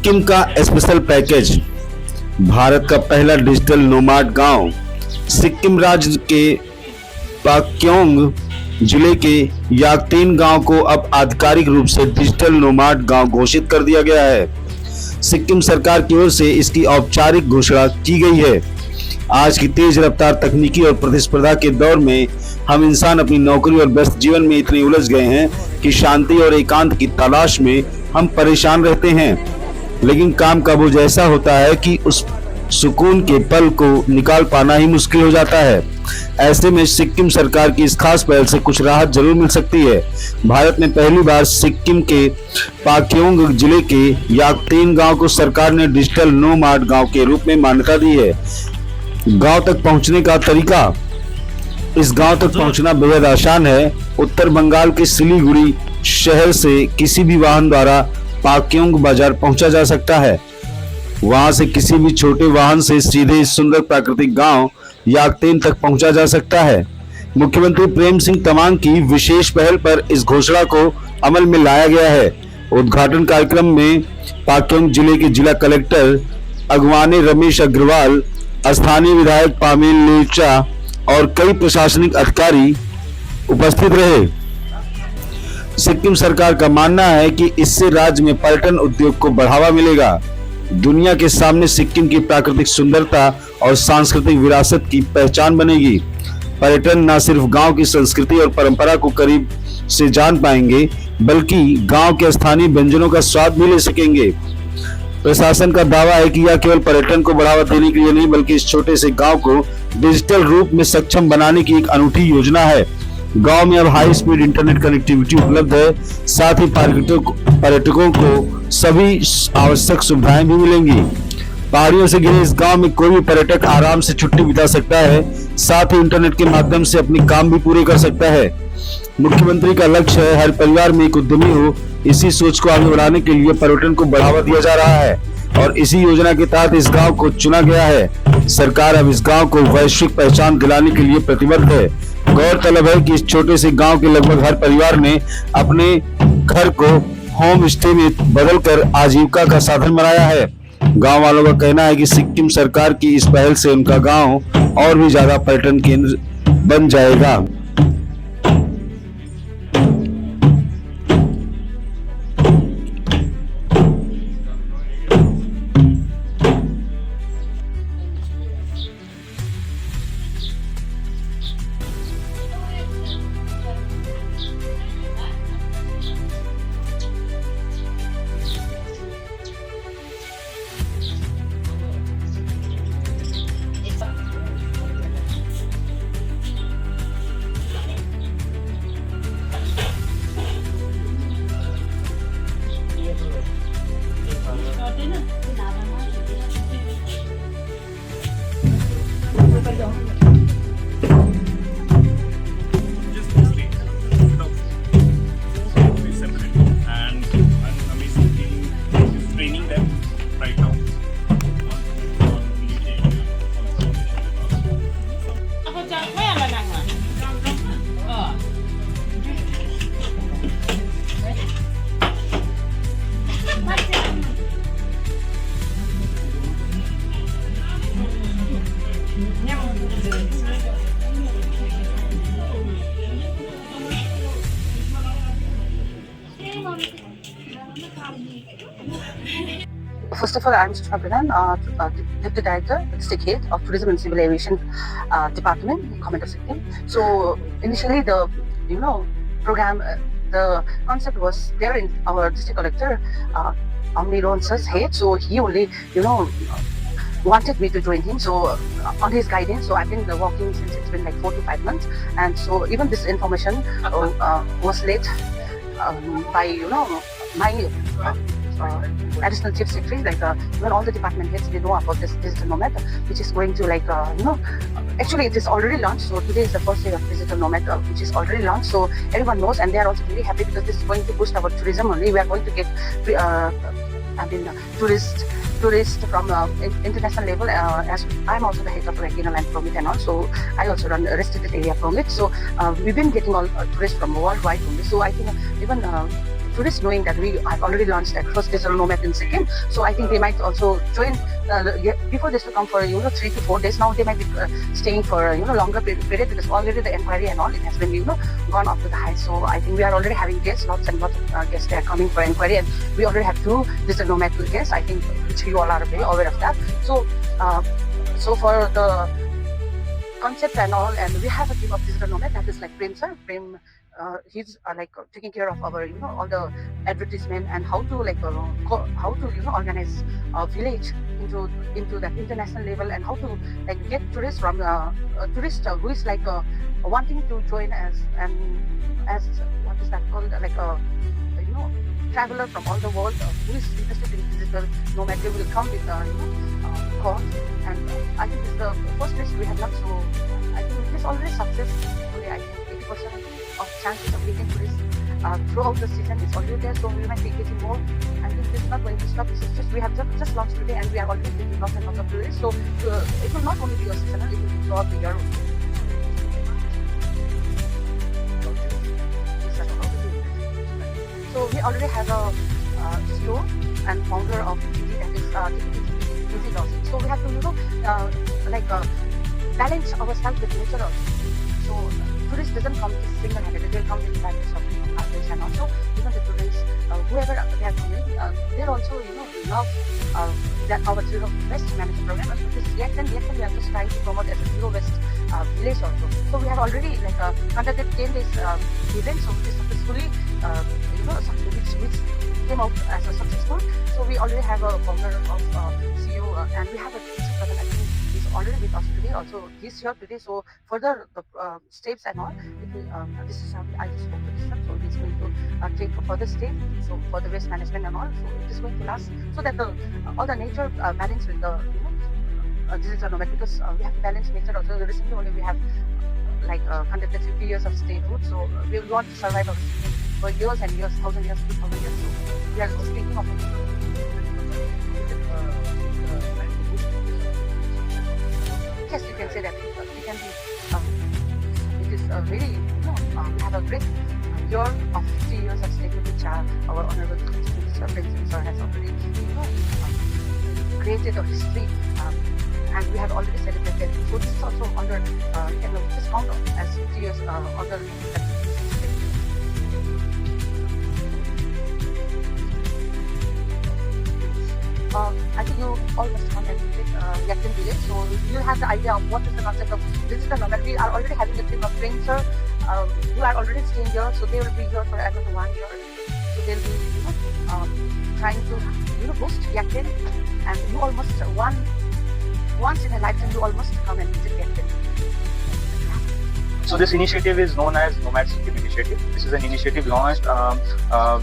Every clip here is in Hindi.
सिक्किम का स्पेशल पैकेज। भारत का पहला डिजिटल नोमाड गांव। सिक्किम राज्य के पाक्योंग जिले के याकतीन गांव को अब आधिकारिक रूप से डिजिटल नोमाड गांव घोषित कर दिया गया है। सिक्किम सरकार की ओर से इसकी औपचारिक घोषणा की गई है। आज की तेज रफ्तार तकनीकी और प्रतिस्पर्धा के दौर में हम इंसान अपनी नौकरी और व्यस्त जीवन में इतने उलझ गए हैं कि शांति और एकांत की तलाश में हम परेशान रहते हैं। लेकिन काम का बोझ ऐसा होता है कि उस सुकून के पल को निकाल पाना ही मुश्किल हो जाता है। ऐसे में सिक्किम सरकार की इस खास पहल से कुछ राहत जरूर मिल सकती है। भारत में पहली बार सिक्किम के पाक्योंग जिले के याकतीन गांव को सरकार ने डिजिटल नोमाड गांव के रूप में मान्यता दी है। गांव तक पहुंचने का तरीका। इस गांव तक पहुंचना बेहद आसान है। उत्तर बंगाल के सिलीगुड़ी शहर से किसी भी वाहन द्वारा पाक्योंग बाजार पहुंचा जा सकता है। वहां से किसी भी छोटे वाहन से सीधे इस सुंदर प्राकृतिक गांव याकतीन तक पहुंचा जा सकता है। मुख्यमंत्री प्रेम सिंह तमांग की विशेष पहल पर इस घोषणा को अमल में लाया गया है। उद्घाटन कार्यक्रम में पाक्योंग जिले के जिला कलेक्टर अगवाने रमेश अग्रवाल, स्थानीय विधायक पामेल लेचा और कई प्रशासनिक अधिकारी उपस्थित रहे। सिक्किम सरकार का मानना है कि इससे राज्य में पर्यटन उद्योग को बढ़ावा मिलेगा। दुनिया के सामने सिक्किम की प्राकृतिक सुंदरता और सांस्कृतिक विरासत की पहचान बनेगी। पर्यटन न सिर्फ गांव की संस्कृति और परंपरा को करीब से जान पाएंगे, बल्कि गांव के स्थानीय व्यंजनों का स्वाद भी ले सकेंगे। प्रशासन का दावा है कि यह केवल पर्यटन को बढ़ावा देने के लिए नहीं, बल्कि इस छोटे से गांव को डिजिटल रूप में सक्षम बनाने की एक अनूठी योजना है। गांव में अब हाई स्पीड इंटरनेट कनेक्टिविटी उपलब्ध है। साथ ही पर्यटकों को सभी आवश्यक सुविधाएं भी मिलेंगी। पहाड़ियों से घिरे इस गांव में कोई भी पर्यटक आराम से छुट्टी बिता सकता है। साथ ही इंटरनेट के माध्यम से अपने काम भी पूरे कर सकता है। मुख्यमंत्री का लक्ष्य है हर परिवार में एक उद्यमी हो। इसी सोच को आगे बढ़ाने के लिए पर्यटन को बढ़ावा दिया जा रहा है और इसी योजना के तहत इस गांव को चुना गया है। सरकार अब इस गांव को वैश्विक पहचान दिलाने के लिए प्रतिबद्ध है। गौरतलब है कि इस छोटे से गांव के लगभग हर परिवार ने अपने घर को होम स्टे में बदलकर आजीविका का साधन बनाया है। गांव वालों का कहना है कि सिक्किम सरकार की इस पहल से उनका गांव और भी ज्यादा पर्यटन केंद्र बन जाएगा। First of all, I'm Sushma Pradhan, Deputy Director, District Head of Tourism and Civil Aviation Department, Government of Sikkim. So initially, the program, the concept was there in our district collector, Amniron Sir's head. So he only wanted me to join him. So on his guidance, so I've been working since it's been like 4 to 5 months, and so even this information was led by my additional chief secretary, like when all the department heads, they know about this digital nomad, which is going to actually it is already launched. So today is the first day of digital nomad, which is already launched. So everyone knows, and they are also very happy because this is going to boost our tourism only. We are going to get tourists from international level. As I'm also the head of regional and permit, and also I also run restricted area permit. So we've been getting all tourists from worldwide only. So I think even tourists knowing that we have already launched that first digital nomad in Sikkim. So I think they might also join. Before this to come for 3 to 4 days. Now they might be staying for longer period because already the inquiry and all it has been gone up to the high. So I think we are already having guests, lots and lots of guests. They are coming for inquiry, and we already have 2 digital nomad guests. I think which you all are very aware of that. So so for the concept and all, and we have a team of digital nomad that is like Prem sir. Prem, he's taking care of our all the advertisement and how to organize a village into that international level, and how to get tourists from a tourist who is wanting to join as what is that called, traveler from all the world who is interested in digital nomad. They will come with cost, and I think it's the first place we have done. So I think it is already success. Only I think 80% of chances of getting tourists throughout the season is already there. So we might be getting more. I think this is not going to stop. It's just we have just launched today, and we are already getting lots and lots of tourists. So it will not only be a seasonal; it will be throughout the year. So we already have a CEO and founder of TTD, that is Easy Logic. So we have to balance ourselves with nature also. So tourists doesn't come just single-handed; they will come with package of package, and also the tourists, whoever they are coming, they also love that our zero waste management program. And this Yaktan we are just trying to promote as a zero waste village also. So we have already conducted 10 days event, so we successfully which came out as a successful. So we already have a founder of CEO, and we have a person, I think he's already with us today. Also he's here today. So further the steps and all, this is how I just spoke to this, so he's going to take further steps. So for the waste management and all, so it is going to last, so that all the nature balance with the digital nomad, because we have to balance nature also. Recently only we have conducted 50 years of statehood, so we want to survive our city for years and years, 1,000 years, 2,000 years. So we are speaking of yes, you can say that it can be. It is very we have a great year of 50 years of statehood, which our honorable Mr. President sir has already created a history. And we have already celebrated. So this is also under, you can just count as 50 years under. I think you all must come and visit Yaktan village. So you have the idea of what is the concept of digital nomad. We are already having a team of friends, sir, who are already staying here. So they will be here for another 1 year. So they'll be trying to boost Yaktan, and you all must once in a lifetime you all must come and visit Yaktan. So this initiative is known as Nomad Sikkim Initiative. This is an initiative launched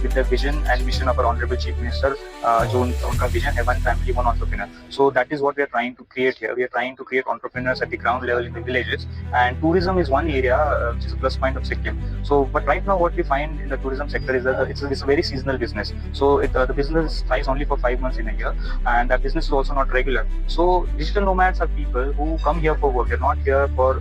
with the vision and mission of our Honorable Chief Minister, जो उनका vision है, one family, one entrepreneur. So that is what we are trying to create here. We are trying to create entrepreneurs at the ground level in the villages, and tourism is one area which is a plus point of Sikkim. So, but right now what we find in the tourism sector is that it's a very seasonal business. So the business thrives only for 5 months in a year, and that business is also not regular. So digital nomads are people who come here for work. They're not here for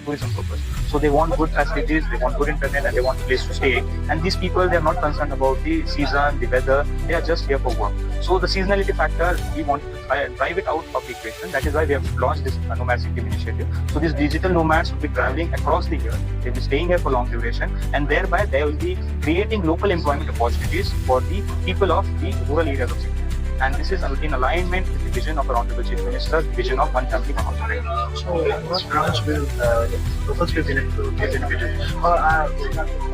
tourism purpose. So they want good facilities, they want good internet, and they want a place to stay. And these people, they are not concerned about the season, the weather. They are just here for work. So the seasonality factor, we want to drive it out of the equation. That is why we have launched this Nomad Sikkim initiative. So these digital nomads will be traveling across the year. They'll be staying here for long duration, and thereby they will be creating local employment opportunities for the people of the rural areas of Sikkim. And this is in alignment with the vision of our Honorable Chief Minister's vision of one family, one entrepreneur. So what branch will locals be benefited? Or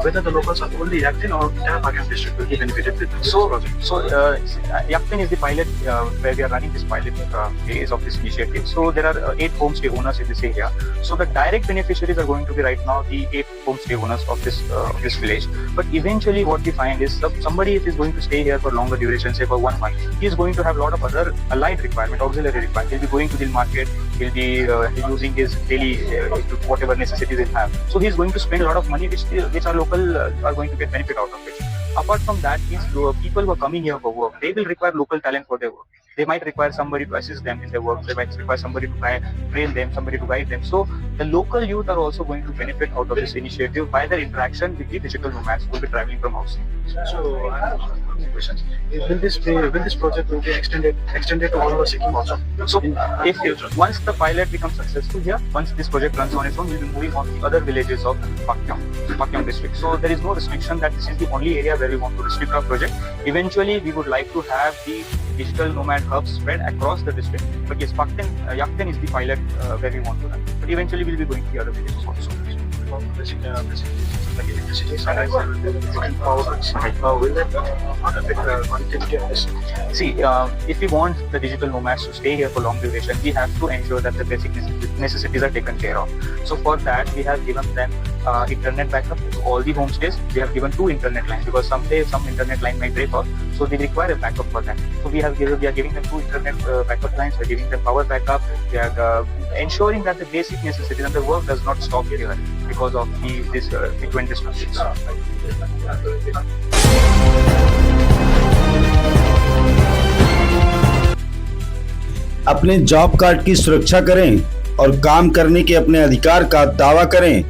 whether the locals are only Yaktan or entire Pakistan district will be benefited with this project? So Yaktan is the pilot where we are running this pilot phase of this initiative. So there are 8 homestay owners in this area. So the direct beneficiaries are going to be right now the 8 homestay owners of this village. But eventually what we find is somebody if is going to stay here for longer duration, say for 1 month, he is going to have a lot of other allied requirement, auxiliary requirement. He'll be going to the market, he'll be using his daily whatever necessities he'll have. So he's going to spend a lot of money which our local are going to get benefit out of it. Apart from that, these people who are coming here for work, they will require local talent for their work. they might require somebody to assist them in their work. They might require somebody to train them, somebody to guide them. So the local youth are also going to benefit out of this initiative by their interaction with the digital nomads who will be traveling from housing. So I have one question. Will this project will be extended to all over Sikkim also? So if once the pilot becomes successful here, once this project runs on its own, we'll be moving on to the other villages of Pakyong district. So there is no restriction that this is the only area where we want to restrict our project. Eventually, we would like to have the digital nomad hubs spread across the district. But yes, Yakten is the pilot where we want to run. But eventually, we'll be going to the other villages also. Basically, like electricity, sunlight, and power grids. Will that not affect the connectivity of this? See, if we want the digital nomads to stay here for long duration, we have to ensure that the basic necessities are taken care of. So for that, we have given them internet backup to all the homestays. We have given 2 internet lines because someday some internet line might break off, so they require a backup for that. So we are giving them 2 internet backup lines. We are giving them power backup. We are ensuring that the basic necessities and the work does not stop here because of this frequent disruptions. अपने जॉब कार्ड की सुरक्षा करें और काम करने के अपने अधिकार का दावा करें।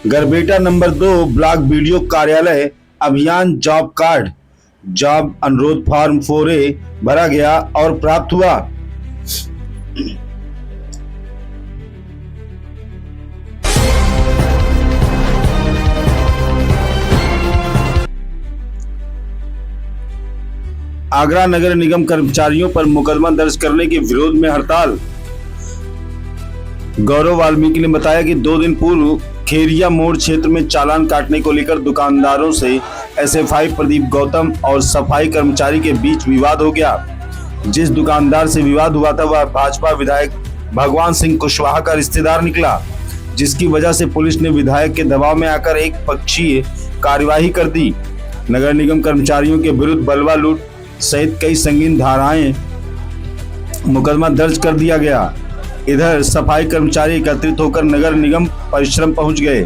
गरबेटा नंबर 2 ब्लॉक बीडीओ कार्यालय अभियान जॉब कार्ड जॉब अनुरोध फॉर्म 4A भरा गया और प्राप्त हुआ। आगरा नगर निगम कर्मचारियों पर मुकदमा दर्ज करने के विरोध में हड़ताल। गौरव वाल्मीकि ने बताया कि 2 दिन पूर्व खेरिया मोड़ क्षेत्र में चालान काटने को लेकर दुकानदारों से एसएफआई प्रदीप गौतम और सफाई कर्मचारी के बीच विवाद हो गया। जिस दुकानदार से विवाद हुआ था वह भाजपा विधायक भगवान सिंह कुशवाहा का रिश्तेदार निकला, जिसकी वजह से पुलिस ने विधायक के दबाव में आकर एक पक्षीय कार्यवाही कर दी। नगर निगम कर्मचारियों के विरुद्ध बलवा लूट सहित कई संगीन धाराएं मुकदमा दर्ज कर दिया गया। इधर सफाई कर्मचारी एकत्रित होकर नगर निगम परिश्रम पहुंच गए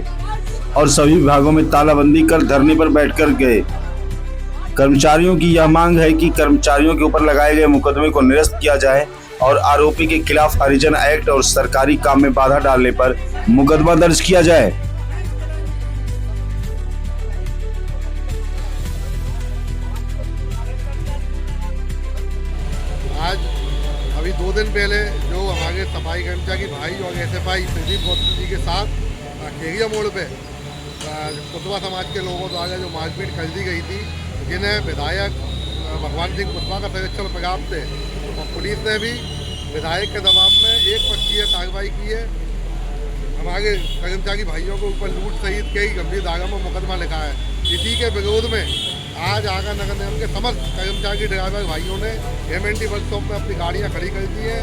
और सभी विभागों में तालाबंदी कर धरने पर बैठकर गए। कर्मचारियों की यह मांग है कि कर्मचारियों के ऊपर लगाए गए मुकदमे को निरस्त किया जाए और आरोपी के खिलाफ हरिजन एक्ट और सरकारी काम में बाधा डालने पर मुकदमा दर्ज किया जाए। आज अभी 2 दिन पहले जो हमारे सफाई कर्मचारी भाई और एसएफआई प्रदीप गौतम जी के साथ खेरिया मोड़ पे कुशवाहा समाज के लोगों द्वारा जो मारपीट कर दी गई थी, जिन्हें विधायक भगवान सिंह कुशवाहा का संरक्षण प्राप्त थे और पुलिस ने भी विधायक के दबाव में एक पक्षीय कार्रवाई की है। हमारे कर्मचारी भाइयों को ऊपर लूट सहित कई गंभीर धारा में मुकदमा लिखा है। इसी के विरोध में आज आगरा नगर निगम के समस्त कर्मचारी ड्राइवर भाइयों ने MNT वर्कशॉप में अपनी गाड़ियां खड़ी कर दी है।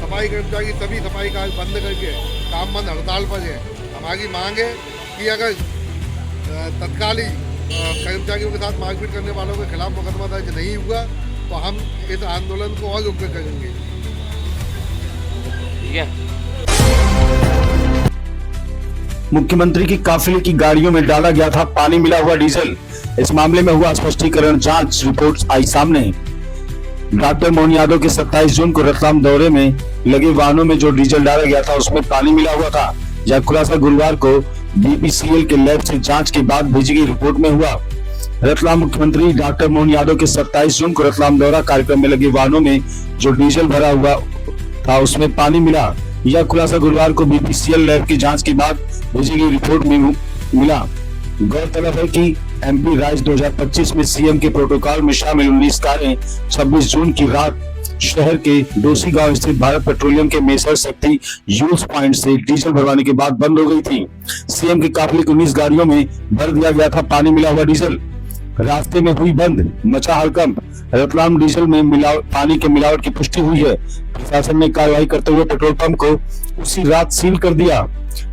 सफाई कर्मचारी सभी सफाई कार्य बंद करके काम बंद हड़ताल पर है। हमारी मांग है कि अगर तत्कालीन कर्मचारियों के साथ मारपीट करने वालों के खिलाफ मुकदमा दर्ज नहीं हुआ तो हम इस आंदोलन को और उग्र करेंगे। मुख्यमंत्री की काफिले की गाड़ियों में डाला गया था पानी मिला हुआ डीजल। इस मामले में हुआ स्पष्टीकरण, जांच रिपोर्ट आई सामने। डॉक्टर मोहन यादव के 27 जून को रतलाम दौरे में लगे वाहनों में जो डीजल डाला गया था उसमें पानी मिला हुआ था। यह खुलासा गुरुवार को BPCL के लैब से जांच के बाद भेजी गई रिपोर्ट में हुआ। रतलाम मुख्यमंत्री डॉक्टर मोहन यादव के 27 जून को रतलाम दौरा कार्यक्रम में लगे वाहनों में जो डीजल भरा हुआ था उसमें पानी मिला। यह खुलासा गुरुवार को BPCL लैब की जांच के बाद भेजी गई रिपोर्ट में मिला। गौरतलब है कि MP राइज 2025 में CM के प्रोटोकॉल में शामिल 19 कारें 26 जून की रात शहर के डोसी गांव स्थित भारत पेट्रोलियम के मेसर शक्ति यूज पॉइंट से डीजल भरवाने के बाद बंद हो गई थी। CM के काफिले की 19 गाड़ियों में भर दिया गया था पानी मिला हुआ डीजल। रास्ते में हुई बंद, मचा हड़कंप। रतलाम डीजल में पानी के मिलावट की पुष्टि हुई है। प्रशासन ने कार्रवाई करते हुए पेट्रोल पंप को उसी रात सील कर दिया।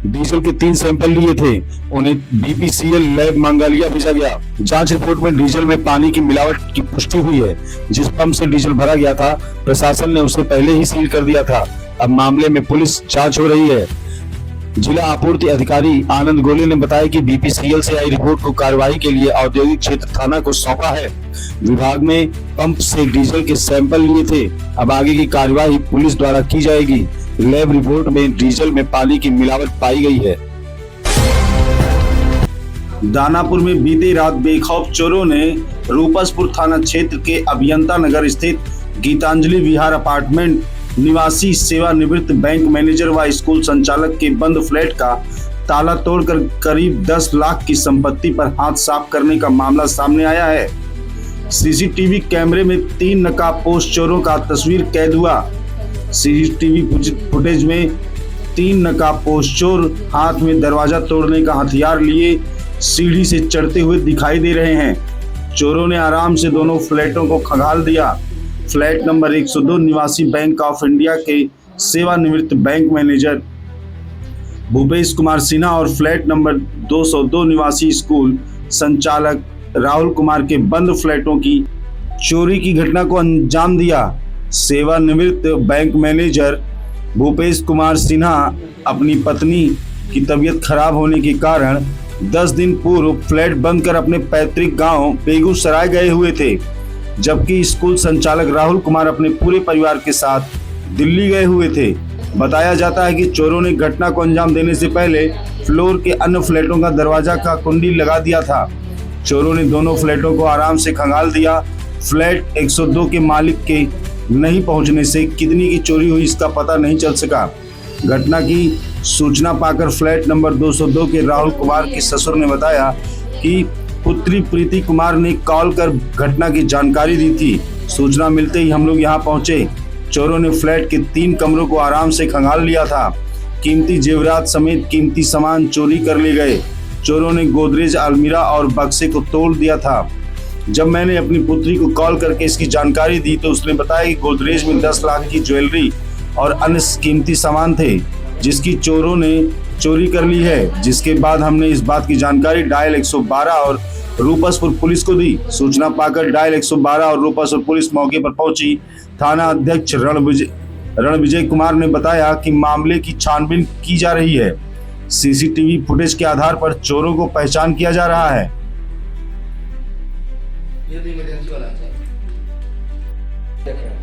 डीजल के 3 सैंपल लिए थे, उन्हें BPCL लैब मंगालिया भेजा गया। जांच रिपोर्ट में डीजल में पानी की मिलावट की पुष्टि हुई है। जिस पंप से डीजल भरा गया था प्रशासन ने उसे पहले ही सील कर दिया था। अब मामले में पुलिस जांच हो रही है। जिला आपूर्ति अधिकारी आनंद गोले ने बताया कि बीपीसीएल से आई रिपोर्ट को कार्रवाई के लिए औद्योगिक क्षेत्र थाना को सौंपा है। विभाग में पंप से डीजल के सैंपल लिए थे। अब आगे की कार्रवाई पुलिस द्वारा की जाएगी। लैब रिपोर्ट में डीजल में पानी की मिलावट पाई गई है। दानापुर में बीती रात बेखौफ चोरों ने रूपसपुर थाना क्षेत्र के अभियंता नगर स्थित गीतांजलि विहार अपार्टमेंट निवासी सेवानिवृत्त बैंक मैनेजर व स्कूल संचालक के बंद फ्लैट का ताला तोड़कर करीब 10 लाख की संपत्ति पर हाथ साफ करने का मामला सामने आया है। सीसीटीवी कैमरे में 3 नकाबपोश चोरों का तस्वीर कैद हुआ। सीसीटीवी फुटेज में 3 नकाबपोश चोर हाथ में दरवाजा तोड़ने का हथियार लिए सीढ़ी से चढ़ते हुए दिखाई दे रहे हैं। चोरों ने आराम से दोनों फ्लैटों को खंगाल दिया। फ्लैट नंबर 102 निवासी बैंक ऑफ इंडिया के सेवानिवृत्त बैंक मैनेजर भूपेश कुमार सिन्हा और फ्लैट नंबर 202 निवासी स्कूल संचालक राहुल कुमार के बंद फ्लैटों की चोरी की घटना को अंजाम दिया। सेवानिवृत्त बैंक मैनेजर भूपेश कुमार सिन्हा अपनी पत्नी की तबीयत खराब होने के कारण 10 दिन पूर्व फ्लैट बंद कर अपने पैतृक गांव बेगूसराय गए हुए थे, जबकि स्कूल संचालक राहुल कुमार अपने पूरे परिवार के साथ दिल्ली गए हुए थे। बताया जाता है कि चोरों ने घटना को अंजाम देने से पहले फ्लोर के अन्य फ्लैटों का दरवाजा का कुंडी लगा दिया था। चोरों ने दोनों फ्लैटों को आराम से खंगाल दिया। फ्लैट 102 के मालिक के नहीं पहुंचने से कितनी की चोरी हुई इसका पता नहीं चल सका। घटना की सूचना पाकर फ्लैट नंबर 202 के राहुल कुमार के ससुर ने बताया कि पुत्री प्रीति कुमार ने कॉल कर घटना की जानकारी दी थी। सूचना मिलते ही हम लोग यहां पहुंचे। चोरों ने फ्लैट के 3 कमरों को आराम से खंगाल लिया था। कीमती जेवरात समेत कीमती सामान चोरी कर ले गए। चोरों ने गोदरेज, अलमीरा और बक्से को तोड़ दिया था। जब मैंने अपनी पुत्री को कॉल करके इसकी जानकारी दी तो उसने बताया कि गोदरेज में 10 लाख की ज्वेलरी और अन्य कीमती सामान थे, जिसकी चोरों ने चोरी कर ली है। जिसके बाद हमने इस बात की जानकारी डायल 112 और रूपसपुर पुलिस को दी। सूचना पाकर डायल 112 और रूपसपुर पुलिस मौके पर पहुंची। थाना अध्यक्ष रणविजय कुमार ने बताया कि मामले की छानबीन की जा रही है। सीसीटीवी फुटेज के आधार पर चोरों को पहचान किया जा रहा है।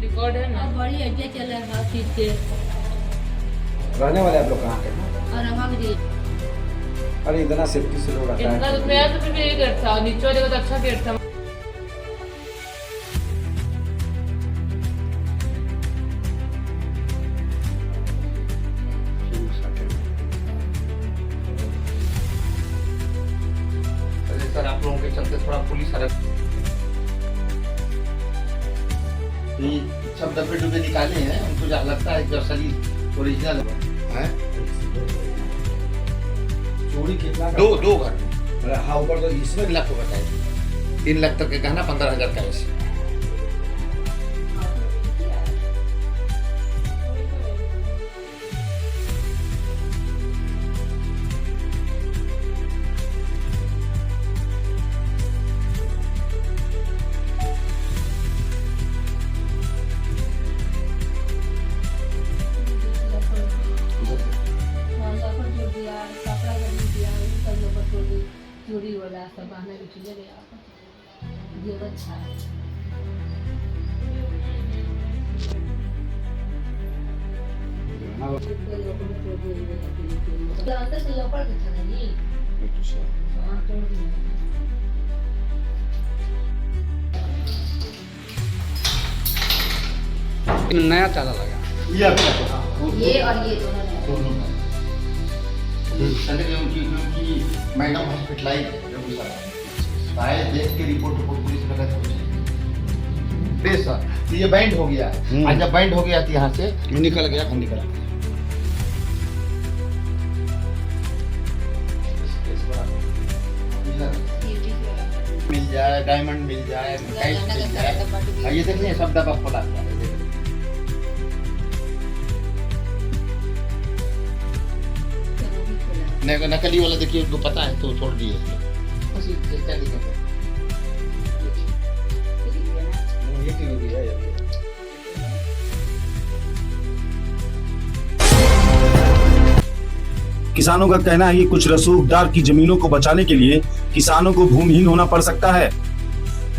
रिकॉर्ड है ना, बड़ी अड्डे चल रहा है चीज के। रहने वाले आप लोग कहाँ के? और हम भी अरे इतना सेफ्टी से लोग आता इतना है। तो मैं तो फिर भी यही गेट था, नीचे वाले का तो अच्छा गेट था। सर आप लोगों के चलते थोड़ा पुलिस अरेस्ट सब डब्बे डुब्बे निकाले हैं। उनको जो लगता है कि असली ओरिजिनल है। चोरी कितना? दो घर। हाँ ऊपर तो इसमें 1 लाख को बताए। 3 लाख तक के गहना, 15,000 का ऐसे। चोरी वाला सब बहाना की चीजें ले आओ। ये अच्छा है। तो अंदर से लपड़ के था नहीं। अच्छा। हाँ तोड़ दिया। नया ताला लगा। ये और ये दोनों क्योंकि मैडम हॉस्पिटलाइज शायद देख के रिपोर्ट पुलिस में गए सर। ये बैंड हो गया। आज जब बैंड हो गया तो यहाँ से निकल गया। हम निकला मिल जाए, डायमंड मिल जाए, मिल जाए। ये देखिए सब दबा खोला गया। नकली वाला देखिए उनको पता है तो छोड़ दिए। किसानों का कहना है कि कुछ रसूखदार की जमीनों को बचाने के लिए किसानों को भूमिहीन होना पड़ सकता है।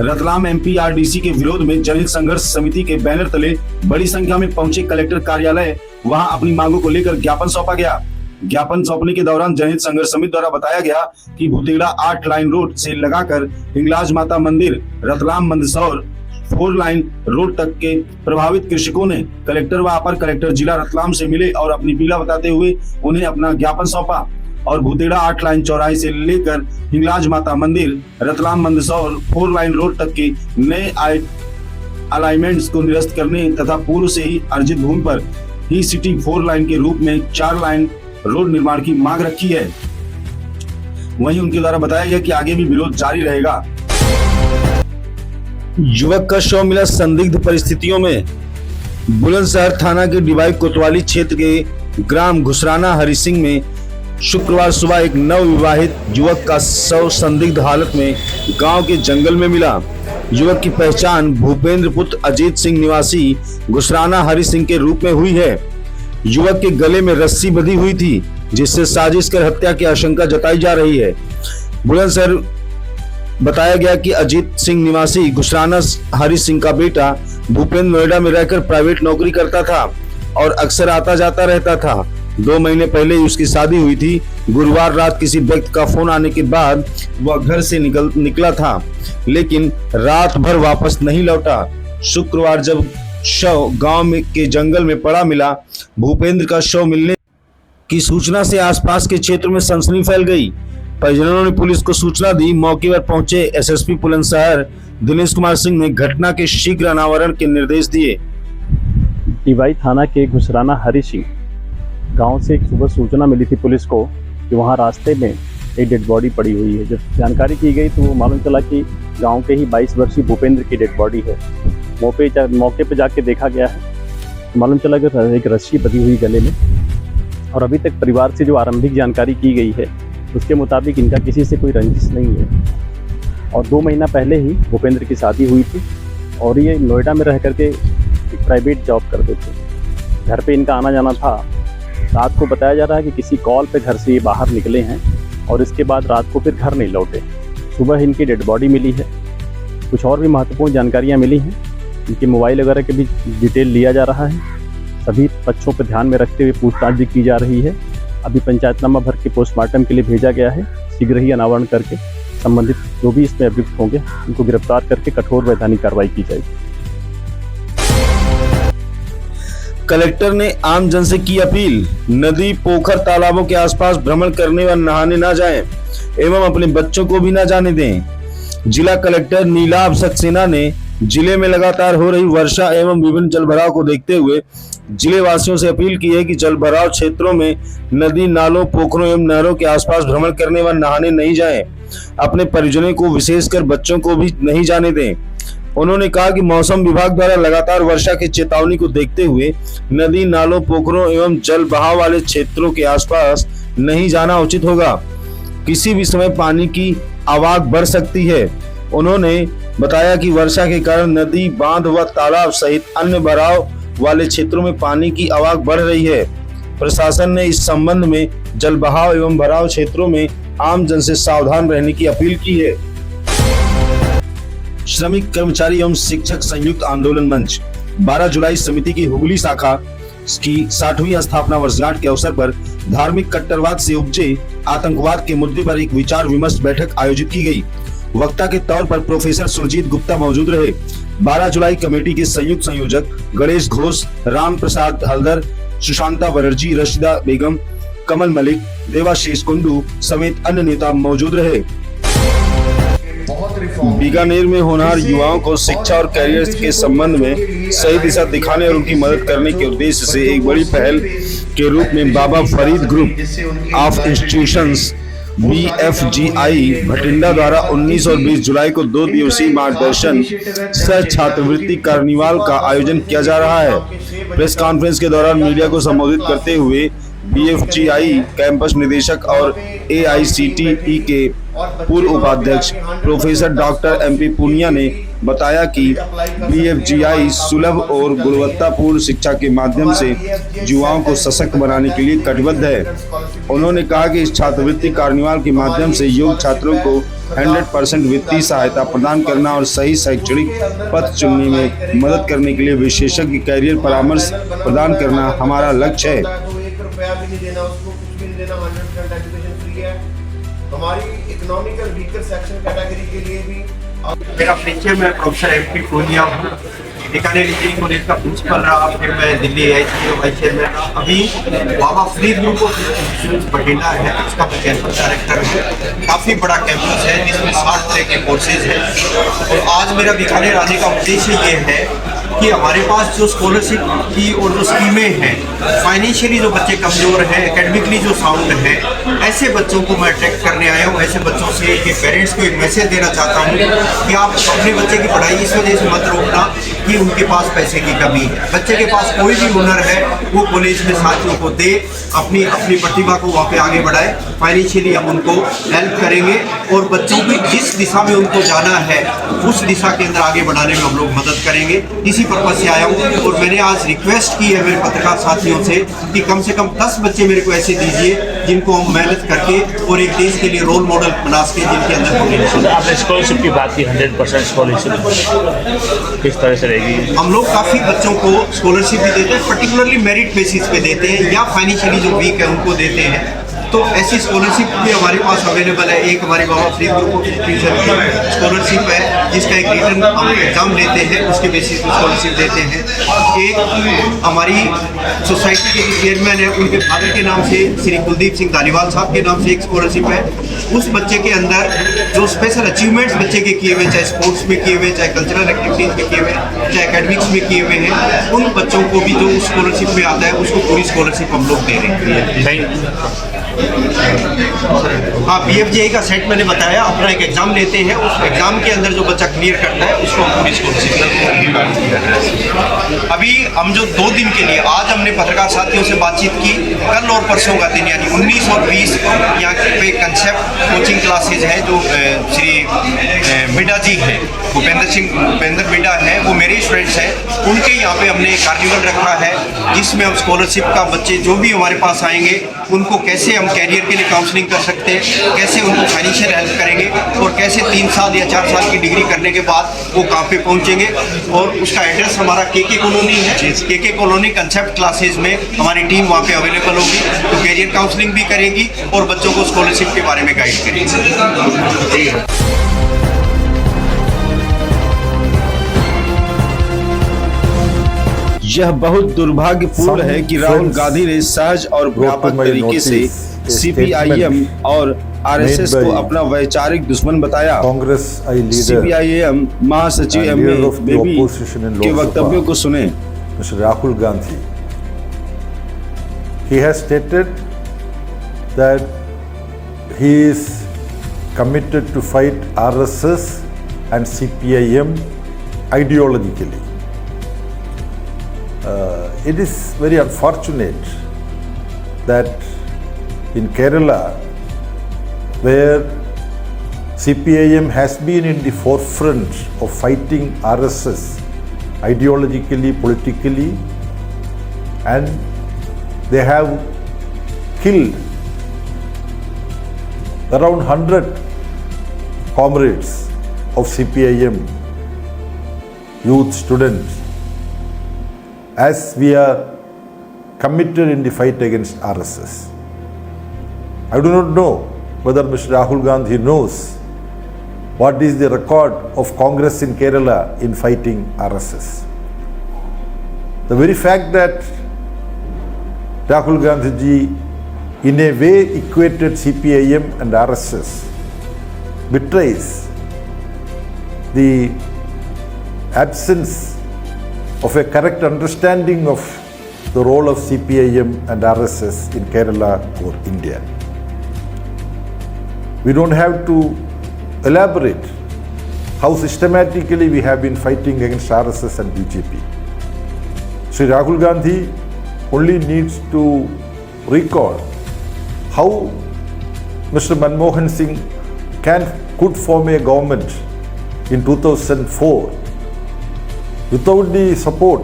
रतलाम एमपीआरडीसी के विरोध में जनहित संघर्ष समिति के बैनर तले बड़ी संख्या में पहुंचे कलेक्टर कार्यालय, वहां अपनी मांगों को लेकर ज्ञापन सौंपा गया। ज्ञापन सौंपने के दौरान जनहित संघर्ष समिति द्वारा बताया गया कि भूतेड़ा 8 लाइन रोड से लगाकर हिंगलाज माता मंदिर रतलाम मंदसौर 4 लाइन रोड तक के प्रभावित कृषकों ने कलेक्टर व अपर कलेक्टर जिला रतलाम से मिले और अपनी पीड़ा बताते हुए उन्हें अपना ज्ञापन सौंपा और भूतेड़ा 8 लाइन चौराहे से लेकर हिंगलाज माता मंदिर रतलाम मंदसौर 4 लाइन रोड तक के नए अलाइनमेंट्स को निरस्त करने तथा पूर्व से ही अर्जित भूमि पर ही सिटी 4 लाइन के रूप में 4 लाइन रोड निर्माण की मांग रखी है। वहीं उनके द्वारा बताया गया कि आगे भी विरोध जारी रहेगा। युवक का शव मिला संदिग्ध परिस्थितियों में। बुलंदशहर थाना के डिवाई कोतवाली क्षेत्र के ग्राम घुसराना हरि सिंह में शुक्रवार सुबह एक नवविवाहित युवक का शव संदिग्ध हालत में गांव के जंगल में मिला। युवक की पहचान भूपेंद्र पुत्र अजीत सिंह निवासी घुसराना हरि सिंह के रूप में हुई है। युवक के गले में रस्सी बंधी हुई थी, जिससे साजिश कर हत्या की आशंका जताई जा रही है। बुलंदशहर बताया गया कि अजीत सिंह निवासी घुसराना हरि सिंह का बेटा भूपेंद्र नोएडा में रहकर प्राइवेट नौकरी करता था और अक्सर आता जाता रहता था। 2 महीने पहले ही उसकी शादी हुई थी। गुरुवार रात किसी व्यक्ति का फोन आने के बाद वह घर से निकला था, लेकिन रात भर वापस नहीं लौटा। शुक्रवार जब शव गांव में के जंगल में पड़ा मिला, भूपेंद्र का शव मिलने की सूचना से आसपास के क्षेत्र में सनसनी फैल गई। परिजनों ने पुलिस को सूचना दी। मौके पर पहुंचे एसएसपी बुलंदशहर दिनेश कुमार सिंह ने घटना के शीघ्र अनावरण के निर्देश दिए। डिवाई थाना के घुसराना हरि सिंह गांव से एक सुबह सूचना मिली थी पुलिस को कि वहां रास्ते में एक डेड बॉडी पड़ी हुई है। जब जानकारी की गई तो मालूम चला कि गांव के ही 22 वर्षीय भूपेंद्र की डेड बॉडी है। मौके पे जाके देखा गया है, मालूम चला कि एक रस्सी बंधी हुई गले में, और अभी तक परिवार से जो आरंभिक जानकारी की गई है उसके मुताबिक इनका किसी से कोई रंजिश नहीं है और 2 महीना पहले ही भूपेंद्र की शादी हुई थी और ये नोएडा में रह करके एक प्राइवेट जॉब करते थे। घर पे इनका आना जाना था। रात को बताया जा रहा है कि किसी कॉल पे घर से ये बाहर निकले हैं और इसके बाद रात को फिर घर नहीं लौटे। सुबह इनकी डेड बॉडी मिली है। कुछ और भी महत्वपूर्ण जानकारियाँ मिली हैं। इनके मोबाइल वगैरह के भी डिटेल लिया जा रहा है। सभी पक्षों पर ध्यान में रखते हुए पूछताछ भी की जा रही है। अभी पंचायतनामा भर के पोस्टमार्टम के लिए भेजा गया है। शीघ्र ही अनावरण करके संबंधित जो भी इसमें अभियुक्त होंगे उनको गिरफ्तार करके कठोर वैधानिक कार्रवाई की जाएगी। कलेक्टर ने आम जन से की अपील, नदी, पोखर, तालाबों के आसपास भ्रमण करने व नहाने न जाएं एवं अपने बच्चों को भी न जाने दें। जिला कलेक्टर नीलाभ सक्सेना ने जिले में लगातार हो रही वर्षा एवं विभिन्न जलभराव को देखते हुए जिले वासियों से अपील की है कि जलभराव क्षेत्रों में नदी, नालों, पोखरों एवं नहरों के आसपास भ्रमण करने व नहाने नहीं जाएं। अपने परिजनों को, विशेषकर बच्चों को भी नहीं जाने दें। उन्होंने कहा कि मौसम विभाग द्वारा लगातार वर्षा की चेतावनी को देखते हुए नदी, नालों, पोखरों एवं जल बहाव वाले क्षेत्रों के आसपास नहीं जाना उचित होगा। किसी भी समय पानी की आवाक बढ़ सकती है। उन्होंने बताया कि वर्षा के कारण नदी, बांध व तालाब सहित अन्य भराव वाले क्षेत्रों में पानी की आवाक बढ़ रही है। प्रशासन ने इस संबंध में जल बहाव एवं भराव क्षेत्रों में आम जन से सावधान रहने की अपील की है। श्रमिक, कर्मचारी एवं शिक्षक संयुक्त आंदोलन मंच 12 जुलाई समिति की हुगली शाखा की 60वीं स्थापना वर्षगांठ के अवसर पर धार्मिक कट्टरवाद से उपजे आतंकवाद के मुद्दे पर एक विचार विमर्श बैठक आयोजित की गई। वक्ता के तौर पर प्रोफेसर सुरजीत गुप्ता मौजूद रहे। 12 जुलाई कमेटी के संयुक्त संयोजक गणेश घोष, राम प्रसाद हल्दर, सुशांता बनर्जी, रशीदा बेगम, कमल मलिक, देवाशीष कुंडू समेत अन्य नेता मौजूद रहे। बीकानेर में होनहार युवाओं को शिक्षा और कैरियर के संबंध में सही दिशा दिखाने और उनकी मदद करने के उद्देश्य से एक बड़ी पहल के रूप में Baba Farid group of institutions BFGI Bathinda द्वारा 19 और 20 जुलाई को 2 दिवसीय मार्गदर्शन सह छात्रवृत्ति कार्निवाल का आयोजन किया जा रहा है। प्रेस कॉन्फ्रेंस के दौरान मीडिया को संबोधित करते हुए BFGI कैंपस निदेशक और AICTE के पूर्व उपाध्यक्ष प्रोफेसर डॉक्टर MP पूनिया ने बताया कि BFGI सुलभ और गुणवत्तापूर्ण शिक्षा के माध्यम से युवाओं को सशक्त बनाने के लिए कटिबद्ध है। उन्होंने कहा कि इस छात्रवृत्ति कार्निवाल के माध्यम से योग्य छात्रों को 100% वित्तीय सहायता प्रदान करना और सही शैक्षणिक पथ चुनने में मदद करने के लिए विशेषज्ञ कैरियर परामर्श प्रदान करना हमारा लक्ष्य है। तो 1 रुपया भी नहीं देना, उसको कुछ भी नहीं देना, 100% एजुकेशन फ्री है। हमारी इकोनॉमिकल वीकर सेक्शन कैटेगरी के लिए भी मेरा परिचय मैं प्रोफेसर MP पूनिया हूँ, बीकानेर इंजीनियरिंग कॉलेज का प्रिंसिपल रहा, फिर मैं दिल्ली AICTE वाइस चेयरमैन रहा। अभी Baba Farid group of institution Bathinda है, उसका मैं कैंपस डायरेक्टर हूँ। काफ़ी बड़ा कैंपस है जिसमें 60 तरह के कोर्सेज हैं। और आज मेरा बीकानेर आने का उद्देश्य ये है कि हमारे पास जो स्कॉलरशिप की और जो स्कीमें हैं, फाइनेंशियली जो बच्चे कमज़ोर हैं, एकेडमिकली जो साउंड हैं, ऐसे बच्चों को मैं अट्रैक्ट करने आया हूँ। ऐसे बच्चों से कि पेरेंट्स को एक मैसेज देना चाहता हूँ कि आप अपने बच्चे की पढ़ाई इस वजह से मत रोकना कि उनके पास पैसे की कमी है। बच्चे के पास कोई भी हुनर है वो कॉलेज में साथियों को दे, अपनी प्रतिभा को वहाँ पे आगे बढ़ाए। फाइनेंशियली हम उनको हेल्प करेंगे और बच्चों की जिस दिशा में उनको जाना है उस दिशा के अंदर आगे बढ़ाने में हम लोग मदद करेंगे। इसी पर्पज से आया हूँ और मैंने आज रिक्वेस्ट की है मेरे पत्रकार साथियों से कि कम से कम 10 बच्चे मेरे को ऐसे दीजिए जिनको हम मेहनत करके और एक देश के लिए रोल मॉडल बना सके, जिनके अंदर पोटेंशियल। आपने स्कॉलरशिप की बात की, 100% स्कॉलरशिप किस तरह से रहेगी? हम लोग काफ़ी बच्चों को स्कॉलरशिप भी देते हैं, पर्टिकुलरली मेरिट बेसिस पे देते हैं या फाइनेंशियली जो वीक है उनको देते हैं। तो ऐसी स्कॉलरशिप भी हमारे पास अवेलेबल है। एक हमारी बाबा फरीद ग्रुप ऑफ इंस्टीट्यूशन की स्कॉलरशिप है जिसका एक रिटर्न हम एग्जाम लेते हैं, उसके बेसिस पे स्कॉलरशिप देते हैं। एक हमारी सोसाइटी के चेयरमैन है, उनके फादर के नाम से श्री कुलदीप सिंह धालीवाल साहब के नाम से एक स्कॉलरशिप है। उस बच्चे के अंदर जो स्पेशल अचीवमेंट्स बच्चे के किए हुए, चाहे स्पोर्ट्स में किए हुए, चाहे कल्चरल एक्टिविटीज़ में किए हुए, चाहे एकेडमिक्स में किए हुए हैं, उन बच्चों को भी जो स्कॉलरशिप में आता है उसको पूरी स्कॉलरशिप हम लोग दे रहे हैं। हाँ, BFGI का सेट मैंने बताया, अपना एक एग्जाम लेते हैं, उस एग्जाम के अंदर जो बच्चा क्लियर करता है उसको हम पूरी स्कॉलरशिप। अभी हम जो 2 दिन के लिए आज हमने पत्रकार साथियों से बातचीत की, कल और परसों का दिन यानी 19 और 20 यहाँ पे कंसेप्ट कोचिंग क्लासेज है जो श्री मिडा जी हैं, भूपेंद्र मिडा है, वो मेरे स्टूडेंट्स हैं, उनके यहाँ पे हमने कार्निवल रखा है जिसमें हम स्कॉलरशिप का बच्चे जो भी हमारे पास आएंगे उनको कैसे हम कैरियर के लिए काउंसलिंग कर सकते हैं, कैसे उनको फाइनेंशियल हेल्प करेंगे और कैसे 3 साल या 4 साल की डिग्री करने के बाद वो कहाँ पे पहुँचेंगे। और उसका एड्रेस हमारा KK कॉलोनी है। KK कॉलोनी कंसेप्ट क्लासेज में हमारी टीम वहाँ पे अवेलेबल होगी, तो कैरियर काउंसलिंग भी करेगी और बच्चों को स्कॉलरशिप के बारे में गाइड करेगी। यह बहुत दुर्भाग्यपूर्ण है कि राहुल गांधी ने सहज और व्यापक तरीके से CPIM और RSS को अपना वैचारिक दुश्मन बताया। CPIM महासचिव MA बेबी के वक्तव्यों को सुने। Mr. Rahul Gandhi, he has stated that he is committed to fight RSS and CPIM ideologically. It is very unfortunate that in Kerala, where CPIM has been in the forefront of fighting RSS ideologically, politically, and they have killed around 100 comrades of CPIM, youth, students, as we are committed in the fight against RSS. I do not know whether Mr. Rahul Gandhi knows what is the record of Congress in Kerala in fighting RSS. The very fact that Rahul Gandhi ji in a way equated CPIM and RSS betrays the absence of a correct understanding of the role of CPIM and RSS in Kerala or India. We don't have to elaborate how systematically we have been fighting against RSS and BJP. Sri Rahul Gandhi only needs to recall how Mr. Manmohan Singh could form a government in 2004 without the support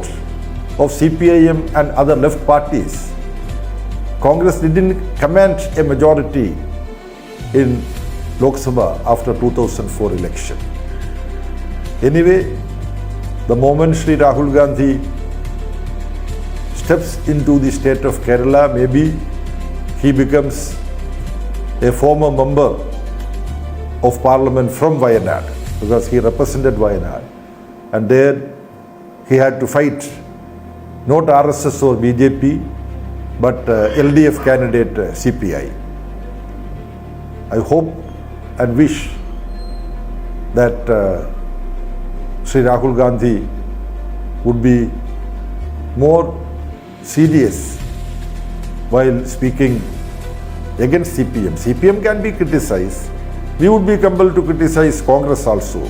of CPIM and other left parties. Congress didn't command a majority in Lok Sabha after 2004 election. Anyway, the moment Shri Rahul Gandhi steps into the state of Kerala, maybe he becomes a former member of parliament from Wayanad, because he represented Wayanad, and there he had to fight not RSS or BJP but LDF candidate CPI. I hope and wish that Sri Rahul Gandhi would be more serious while speaking against CPM. CPM can be criticized. We would be compelled to criticize Congress also.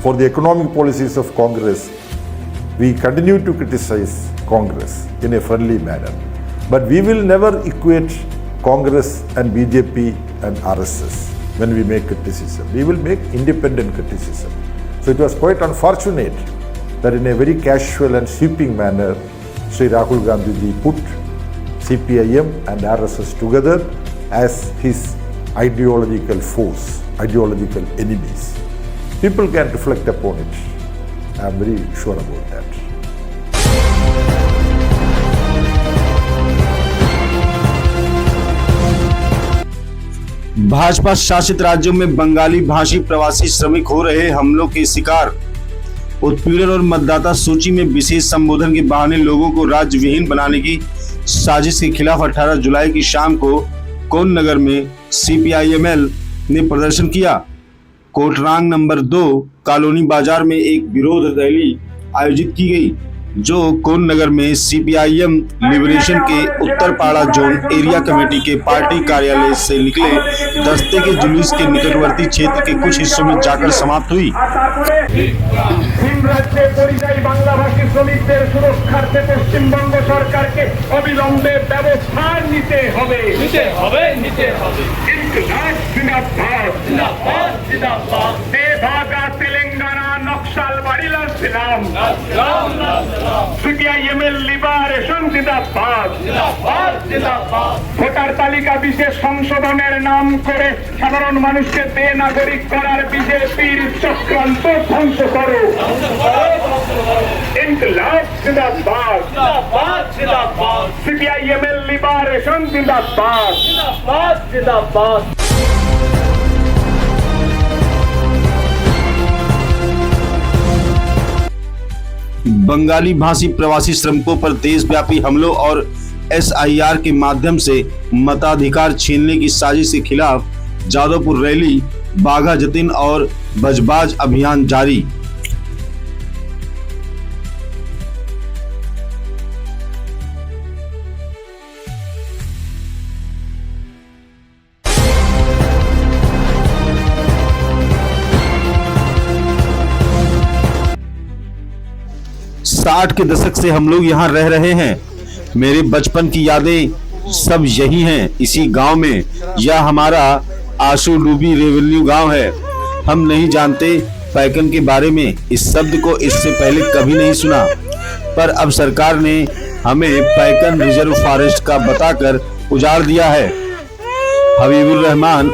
For the economic policies of Congress, we continue to criticize Congress in a friendly manner. But we will never equate Congress and BJP and RSS when we make criticism. We will make independent criticism. So it was quite unfortunate that in a very casual and sweeping manner, Sri Rahul Gandhi ji put CPIM and RSS together as his ideological force, ideological enemies. People can reflect upon it. I am very sure about that. Bhajpa शासित राज्यों में बंगाली भाषी प्रवासी श्रमिक हो रहे हमलों के शिकार, उत्पीड़न और मतदाता सूची में विशेष संबोधन के बहाने लोगों को राज्य विहीन बनाने की साजिश के खिलाफ 18 जुलाई की शाम को कोन नगर में CPIML ने प्रदर्शन किया। कोटरांग नंबर 2 कॉलोनी बाजार में एक विरोध रैली आयोजित की गई, जो कोन नगर में CPIM लिबरेशन के उत्तरपाड़ा जोन एरिया कमेटी के पार्टी कार्यालय से निकले दस्ते के जुलूस के निकटवर्ती क्षेत्र के कुछ हिस्सों में जाकर समाप्त हुई। राज्य परिযায়ী বাংলাভাষী শ্রমিকদের সুরক্ষার্থে পশ্চিমবঙ্গ সরকারকে অবিলম্বে ব্যবস্থা নিতে হবে। ইনকলাব জিন্দাবাদ, জিন্দাবাদ, জিন্দাবাদ। বেভাগা তেলেঙ্গানা নকশাল বাড়িলা ছিলাম, CPIML লিবারেশন জিন্দাবাদ, জিন্দাবাদ, জিন্দাবাদ। ভোটার তালিকা বিশেষ সংশোধনের নাম করে সাধারণ মানুষকে বেনাগরিক করার বিজেপির চক্রান্ত ধ্বংস করো। ইনকলাব জিন্দাবাদ, জিন্দাবাদ, জিন্দাবাদ। CPIML লিবারেশন জিন্দাবাদ, জিন্দাবাদ, জিন্দাবাদ। बंगाली भाषी प्रवासी श्रमिकों पर देशव्यापी हमलों और SIR के माध्यम से मताधिकार छीनने की साजिश के खिलाफ जादवपुर रैली, बाघा जतिन और बजबाज अभियान जारी। साठ के दशक से हम लोग यहाँ रह रहे हैं। मेरे बचपन की यादें सब यही हैं, इसी गांव में। यह हमारा आशू डूबी रेवेन्यू गांव है। हम नहीं जानते पैकन के बारे में, इस शब्द को इससे पहले कभी नहीं सुना, पर अब सरकार ने हमें पैकन रिजर्व फॉरेस्ट का बताकर उजाड़ दिया है। हबीबुर रहमान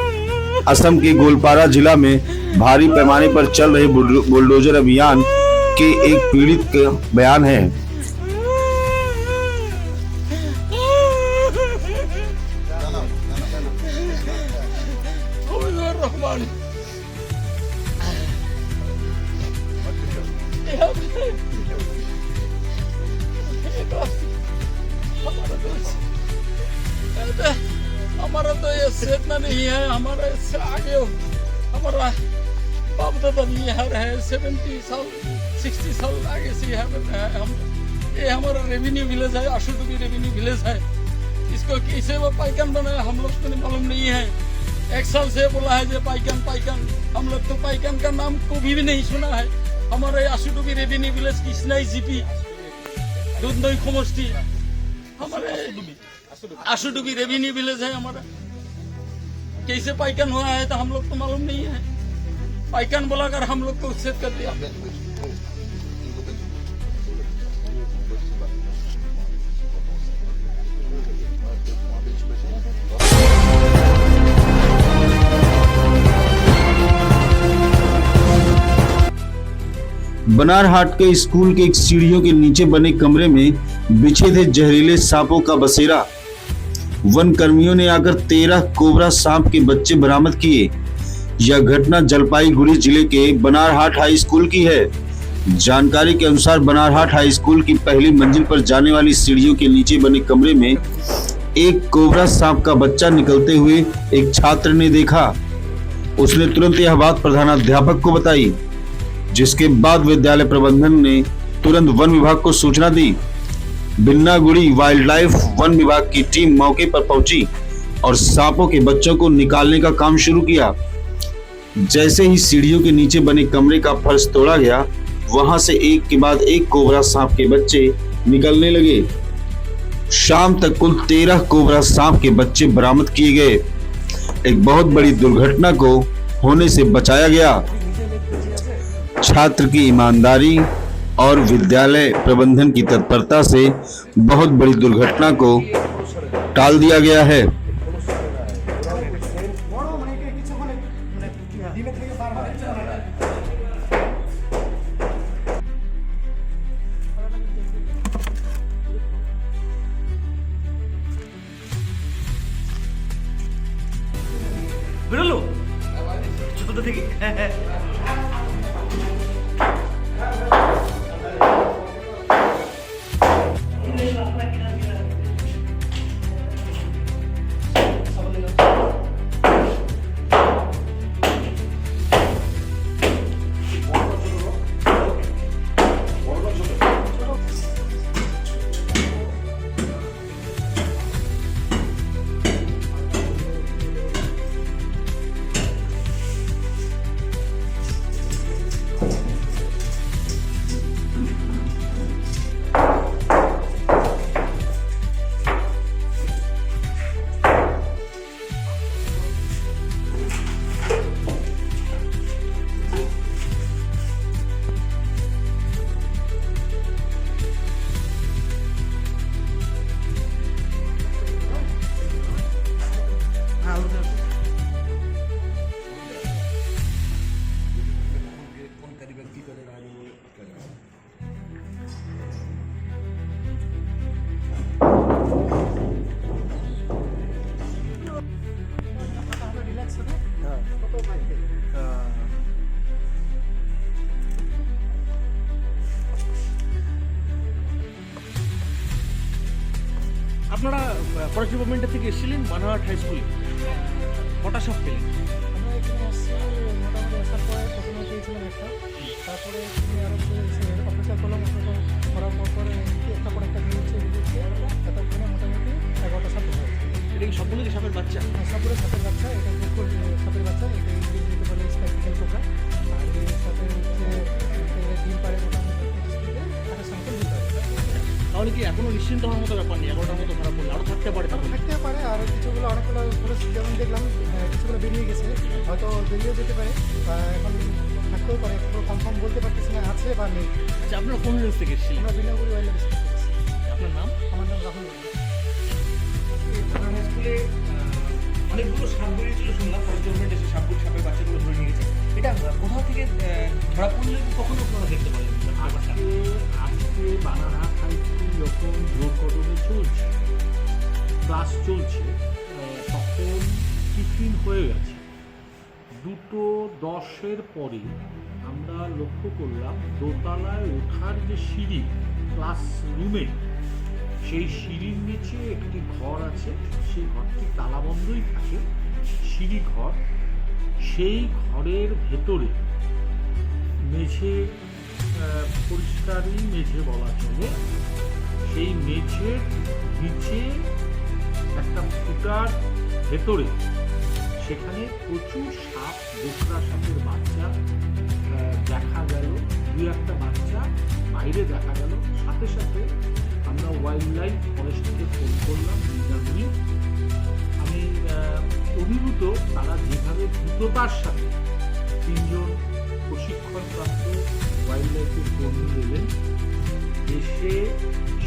असम के गोलपारा जिला में भारी पैमाने पर चल रहे बुलडोजर अभियान के एक पीड़ित का बयान है। हमारा तो ये चेतना नहीं है, हमारा इससे आगे हमारा बाप दादा भी यहाँ रहे, 70 साल 60 साल आगे से यहाँ पे हम। ये हमारा रेवेन्यू विलेज है, आशुडुबी रेवेन्यू विलेज है। इसको कैसे वो पाइकन बनाया हम लोग को मालूम नहीं है। एक साल से बोला है जो पाइकन पाइकन, हम लोग तो पाइकन का नाम कभी भी नहीं सुना है। हमारे आशुडुबी रेवेन्यू विलेज कृष्णाई GP दूध नई समष्टि, हमारे आशुडुबी रेवेन्यू विलेज है हमारा। कैसे पाइकन हुआ है तो हम लोग को मालूम नहीं है। पाइकन बोलाकर हम लोग को उच्छेद कर दिया। बनारहाट के स्कूल के एक सीढ़ियों के नीचे बने कमरे में बिछे थे जहरीले सांपों का बसेरा। वन कर्मियों ने आकर 13 कोबरा सांप के बच्चे बरामद किए। यह घटना जलपाईगुड़ी जिले के बनारहाट हाई स्कूल की है। जानकारी के अनुसार बनारहाट हाई स्कूल की पहली मंजिल पर जाने वाली सीढ़ियों के नीचे बने कमरे में एक कोबरा सांप का बच्चा निकलते हुए एक छात्र ने देखा। उसने तुरंत यह बात प्रधानाध्यापक को बताई, जिसके बाद विद्यालय प्रबंधन ने तुरंत वन विभाग को सूचना दी। बिन्नागुड़ी वाइल्ड लाइफ वन विभाग की टीम मौके पर पहुंची और सांपों के बच्चों को निकालने का काम शुरू किया। जैसे ही सीढ़ियों के नीचे बने कमरे का फर्श तोड़ा गया, वहां से एक के बाद एक कोबरा सांप के बच्चे निकलने लगे। शाम तक कुल 13 कोबरा सांप के बच्चे बरामद किए गए। एक बहुत बड़ी दुर्घटना को होने से बचाया गया। छात्र की ईमानदारी और विद्यालय प्रबंधन की तत्परता से बहुत बड़ी दुर्घटना को टाल दिया गया है। বেরোলো ছোট থেকে আপনারা ফরেস্ট ডিপার্টমেন্টের থেকে এসেছিলেন বানারহাট হাই স্কুলে, কটা সাপ পেলেন? আমরা এখানে আসছি মোটামুটি আসার পরে প্রথমে পেয়েছিলাম একটা, তারপরে আরও অফিসার করলাম, করার পরে একটা পরে একটা দিয়েছে এতক্ষণে মোটামুটি 11টা সাপ ধরে। এটা কি সবগুলো কি সাপের বাচ্চা? সবগুলো সাপের বাচ্চা, এটা বিলকুল সাপের বাচ্চা, এটা ইংলিশ দিতে পারে স্পাইকিক্যাল কোবরা। আর এর সাথে ডিম পারে মোটামুটি 25 থেকে 28 ডিম পারে। তাহলে কি এখনো নিশ্চিন্ত হওয়ার মতো ব্যাপার নেই? 11টার মতো ধরা পড়লে আরও থাকতে পারে? থাকতে পারে, আর কিছুগুলো অনেকগুলো যেমন দেখলাম কিছুগুলো বেরিয়ে গেছে, হয়তো বেরিয়েও যেতে পারে, এখন থাকতেও পারে, কনফার্ম বলতে পারতেছি না আছে বা নেই। আচ্ছা, আপনারা কোন রেঞ্জ থেকে এসেছিলেন? আমরা বিনাগুড়ি ওয়াইল্ড লাইফ থেকে এসেছি। আপনার নাম? আমার নাম রাহুল। হাই স্কুলে অনেকগুলো সাপ বেরিয়েছিল শুনলাম, ফরেস্ট ডিপার্টমেন্ট এসে সাপের বাচ্চাগুলো ধরে নিয়ে গেছে। এটা কোথাও থেকে ধরা পড়লে কখনো আপনারা দেখতে পারেন? আজকে বানারহাট হাই স্কুল যখন জোর কদমে চলছে, ক্লাস চলছে, তখন টিফিন হয়ে গেছে। 2:10 পরে আমরা লক্ষ্য করলাম দোতলায় ওঠার যে সিঁড়ি ক্লাস রুমে, সেই সিঁড়ির নিচে একটি ঘর আছে, সেই ঘরটি তালাবন্ধই থাকে, সিঁড়ি ঘর। সেই ঘরের ভেতরে মেঝে, পরিষ্কারই মেঝে বলা চলে, সেই মেঝের নিচে একটা ফুটার ভেতরে সেখানে প্রচুর সাপ, বোকরা সাপের বাচ্চা দেখা গেল। 2-1টা বাচ্চা বাইরে দেখা গেল। সাথে সাথে আমরা ওয়াইল্ড লাইফ ফরেস্টকে ফোন করলাম নিজামুনি। আমি অভিভূত তারা যেভাবে দ্রুততার সাথে 3 জন প্রশিক্ষণপ্রাপ্ত ওয়াইল্ড লাইফের কর্মী এলেন, এসে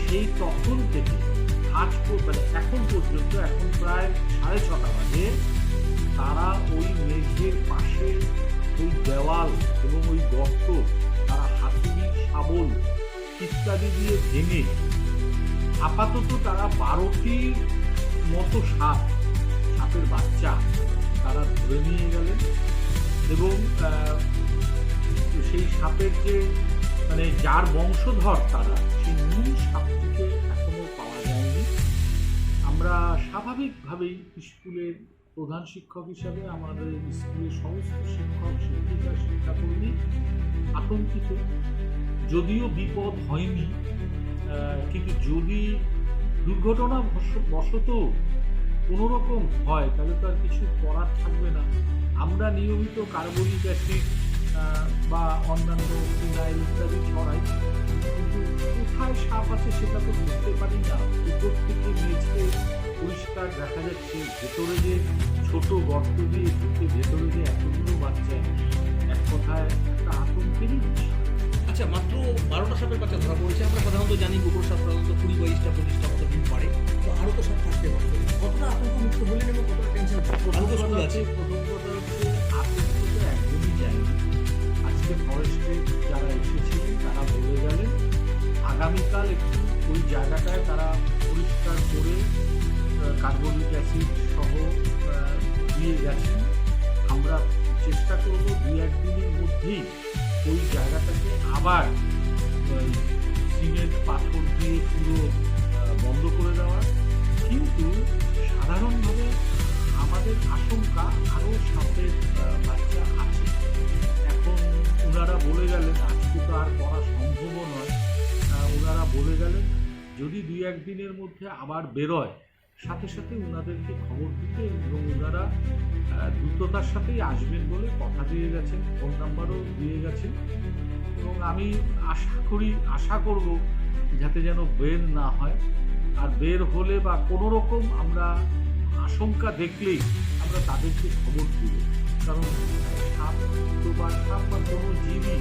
সেই তখন থেকে আজ মানে এখন পর্যন্ত, এখন প্রায় 6:30 বাজে, তারা ওই মেঘের পাশে ওই দেওয়াল এবং ওই গর্ত তারা হাতুড়ি, শাবল ইত্যাদি দিয়ে ভেঙে আপাতত তারা 12টির মতো সাপের বাচ্চা তারা ধরে নিয়ে গেলেন। এবং সেই সাপের যে মানে যার বংশধর তারা, সেই মূল সাপটিকে এখনো পাওয়া যায়নি। আমরা স্বাভাবিকভাবেই স্কুলের প্রধান শিক্ষক হিসাবে আমাদের স্কুলের সমস্ত শিক্ষক, শিক্ষিকা, শিক্ষাকর্মী আতঙ্কিত। যদিও বিপদ হয়নি, কিন্তু যদি দুর্ঘটনা বশত কোনো রকম হয় তাহলে তো আর কিছু করার থাকবে না। আমরা নিয়মিত কার্বনিক অ্যাসিড বা অন্যান্য ফিনাইল ইত্যাদি ছড়াই, কিন্তু কোথায় সাপ আছে সেটা তো বুঝতে পারি না। উপর থেকে নিচে পরিষ্কার দেখা যাচ্ছে, ভেতরে যে ছোট গর্ত দিয়ে ঢুকে ভেতরে যে এতগুলো বাচ্চা, এক কথায় একটা আতঙ্কেরই বিষয়। আচ্ছা, মাত্র 12টা সাপের বাচ্চা ধরা পড়েছে। আমরা সাধারণত জানি গোবর সাপ সাধারণত 20-22টা 25টা মতো ডিম পারে, তো আরও তো সাপ থাকতে পারে। কতটা আতঙ্ক মুক্ত হলেন এবং কতটা টেনশন? প্রথম কথা হচ্ছে আতঙ্ক তো একদমই যায়নি। আজকে ফরেস্টে যারা এসেছিলেন তারা বলে গেলেন আগামীকাল একটু ওই জায়গাটায় তারা পরিষ্কার করে কার্বনিক অ্যাসিড সহ দিয়ে গেছেন। আমরা চেষ্টা করব 2-1 দিনের মধ্যেই ওই জায়গাটাকে আবার সিমেন্ট পাথর দিয়ে পুরো বন্ধ করে দেওয়ার। কিন্তু সাধারণভাবে আমাদের আশঙ্কা আরও সাপের বাচ্চা আছে। এখন ওনারা বলে গেলেন, আজকে তো আর করা সম্ভব নয়, ওনারা বলে গেলেন যদি 2-1 দিনের মধ্যে আবার বেরোয় সাথে সাথে ওনাদেরকে খবর দিতে, এবং ওনারা দ্রুততার সাথেই আসবেন বলে কথা দিয়ে গেছেন, ফোন নাম্বারও দিয়ে গেছেন। এবং আমি আশা করব যাতে যেন বের না হয়। আর বের হলে বা কোনো রকম আমরা আশঙ্কা দেখলেই আমরা তাদেরকে খবর দিব। কারণ সাপ বা কোনো জীবই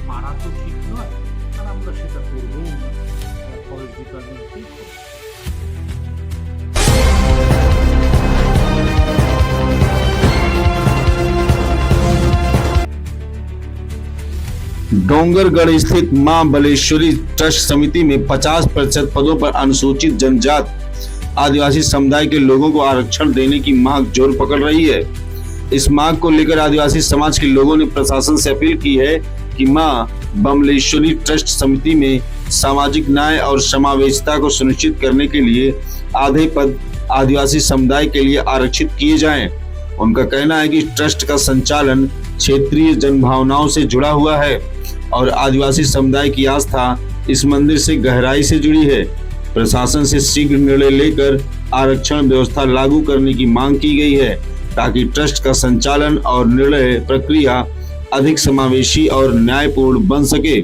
মারা তো ঠিক নয়, আর আমরা সেটা করবও না, ফরেস্ট ডিপার্টমেন্টকেই করব। डोंगरगढ़ स्थित मां बलेश्वरी ट्रस्ट समिति में 50% पदों पर अनुसूचित जनजात आदिवासी समुदाय के लोगों को आरक्षण देने की मांग जोर पकड़ रही है। इस मांग को लेकर आदिवासी समाज के लोगों ने प्रशासन से अपील की है कि मां बमलेश्वरी ट्रस्ट समिति में सामाजिक न्याय और समावेशिता को सुनिश्चित करने के लिए आधे पद आदिवासी समुदाय के लिए आरक्षित किए जाएं। उनका कहना है कि ट्रस्ट का संचालन क्षेत्रीय जनभावनाओं से जुड़ा हुआ है और आदिवासी समुदाय की आस्था इस मंदिर से गहराई से जुड़ी है। प्रशासन से शीघ्र निर्णय लेकर आरक्षण व्यवस्था लागू करने की मांग की गई है ताकि ट्रस्ट का संचालन और निर्णय प्रक्रिया अधिक समावेशी और न्यायपूर्ण बन सके।